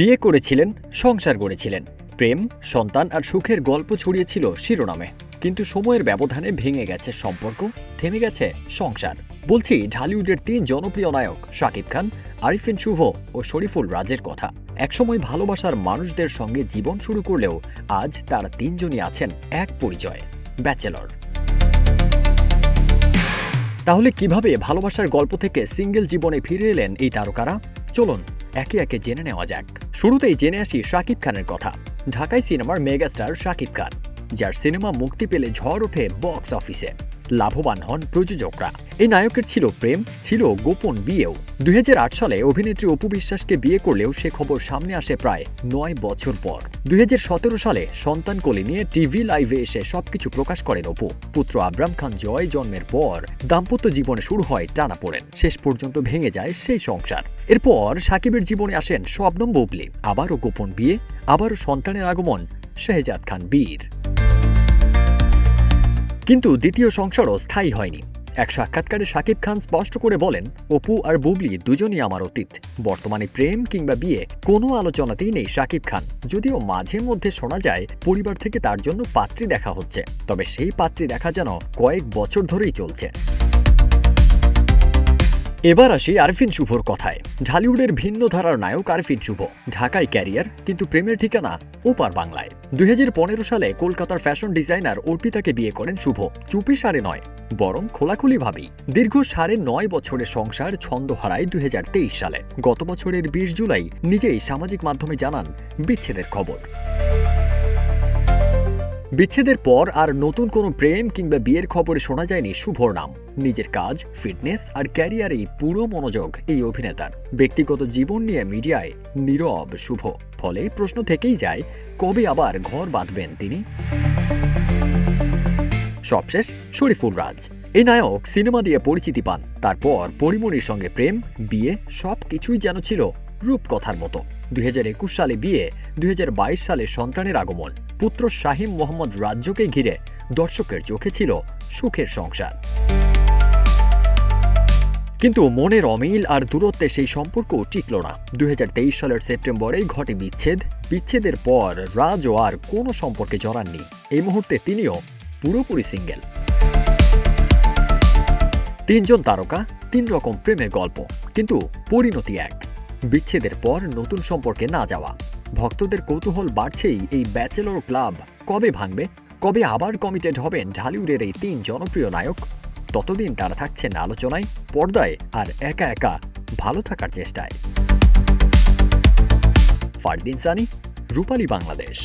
বিয়ে করেছিলেন, সংসার গড়েছিলেন, প্রেম, সন্তান আর সুখের গল্প ছড়িয়েছিল শিরোনামে। কিন্তু সময়ের ব্যবধানে ভেঙে গেছে সম্পর্ক, থেমে গেছে সংসার। বলছি ঢালিউডের 3 জনপ্রিয় নায়ক শাকিব খান, আরিফিন শুভ ও শরীফুল রাজের কথা। একসময় ভালোবাসার মানুষদের সঙ্গে জীবন শুরু করলেও আজ তারা 3 জনই আছেন এক পরিচয়ে, ব্যাচেলর। তাহলে কিভাবে ভালোবাসার গল্প থেকে সিঙ্গেল জীবনে ফিরে এলেন এই তারকারা? চলুন একে একে জেনে নেওয়া যাক। শুরুতেই জেনে আসি শাকিব খানের কথা। ঢাকাই সিনেমার মেগাস্টার শাকিব খান, যার সিনেমা মুক্তি পেলে ঝড় ওঠে বক্স অফিসে, লাভবান হন প্রযোজকরা। এই নায়কের ছিল প্রেম, ছিল গোপন বিয়েও। 2008 সালে অভিনেত্রী অপু বিশ্বাসকে বিয়ে করলেও সে খবর সামনে আসে প্রায় 9 বছর পর। 2017 সালে সন্তান কোলে নিয়ে টিভি লাইভে এসে সবকিছু প্রকাশ করেন অপু। পুত্র আবরাম খান জয় জন্মের পর দাম্পত্য জীবনে শুরু হয় টানাপোড়েন, শেষ পর্যন্ত ভেঙে যায় সেই সংসার। এরপর সাকিবের জীবনে আসেন শবনম বুবলী, আবারও গোপন বিয়ে, আবারও সন্তানের আগমন শাহজাদ খান বীর। কিন্তু দ্বিতীয় সংসারও স্থায়ী হয়নি। এক সাক্ষাৎকারে শাকিব খান স্পষ্ট করে বলেন, অপু আর বুবলী দুজনই আমার অতীত। বর্তমানে প্রেম কিংবা বিয়ে কোনো আলোচনাতেই নেই শাকিব খান। যদিও মাঝে মধ্যে শোনা যায় পরিবার থেকে তার জন্য পাত্রী দেখা হচ্ছে, তবে সেই পাত্রী দেখা যেন কয়েক বছর ধরেই চলছে। এবার আসি আরিফিন শুভর কথায়। ঢালিউডের ভিন্ন ধারার নায়ক আরিফিন শুভ, ঢাকায় ক্যারিয়ার, কিন্তু প্রেমের ঠিকানা ওপার বাংলায়। 2015 সালে কলকাতার ফ্যাশন ডিজাইনার অর্পিতাকে বিয়ে করেন শুভ। চুপি সারে নয়, বরং খোলাখুলিভাবেই। দীর্ঘ 9.5 বছরের সংসার ছন্দ হারায় 2023 সালে। গত বছরের 20 জুলাই নিজেই সামাজিক মাধ্যমে জানান বিচ্ছেদের খবর। বিচ্ছেদের পর আর নতুন কোনো প্রেম কিংবা বিয়ের খবরে শোনা যায়নি শুভর নাম। নিজের কাজ, ফিটনেস আর ক্যারিয়ারেই পুরো মনোযোগ এই অভিনেতার। ব্যক্তিগত জীবন নিয়ে মিডিয়ায় নীরব শুভ। ফলে প্রশ্ন থেকেই যায়, কবে আবার ঘর বাঁধবেন তিনি? সবশেষ শরীফুল রাজ। এই নায়ক সিনেমা দিয়ে পরিচিতি পান, তারপর পরিমণির সঙ্গে প্রেম, বিয়ে, সবকিছুই যেন ছিল রূপকথার মতো। 2021 সালে বিয়ে, 2022 সালে সন্তানের আগমন। পুত্র শাহিম মোহাম্মদ রাজ্যকে ঘিরে দর্শকের চোখে ছিল সুখের সংসার। কিন্তু মনের অমিল আর দূরত্বে সেই সম্পর্ক টিকল না। 2023 সালের সেপ্টেম্বরেই ঘটে বিচ্ছেদ। বিচ্ছেদের পর রাজও আর কোনো সম্পর্কে জড়াননি। এই মুহূর্তে তিনিও পুরোপুরি সিঙ্গেল। 3 জন তারকা, 3 রকম প্রেমের গল্প, কিন্তু পরিণতি এক, বিচ্ছেদের পর নতুন সম্পর্কে না যাওয়া। ভক্তদের কৌতূহল বাড়ছেই এই ব্যাচেলর ক্লাব কবে ভাঙবে, কবে আবার কমিটেড হবেন ঢালিউডের এই 3 জনপ্রিয় নায়ক। ততদিন তারা থাকছেন আলোচনায়, পর্দায় আর একা একা ভালো থাকার চেষ্টায়। ফারদিন সানি, রূপালী বাংলাদেশ।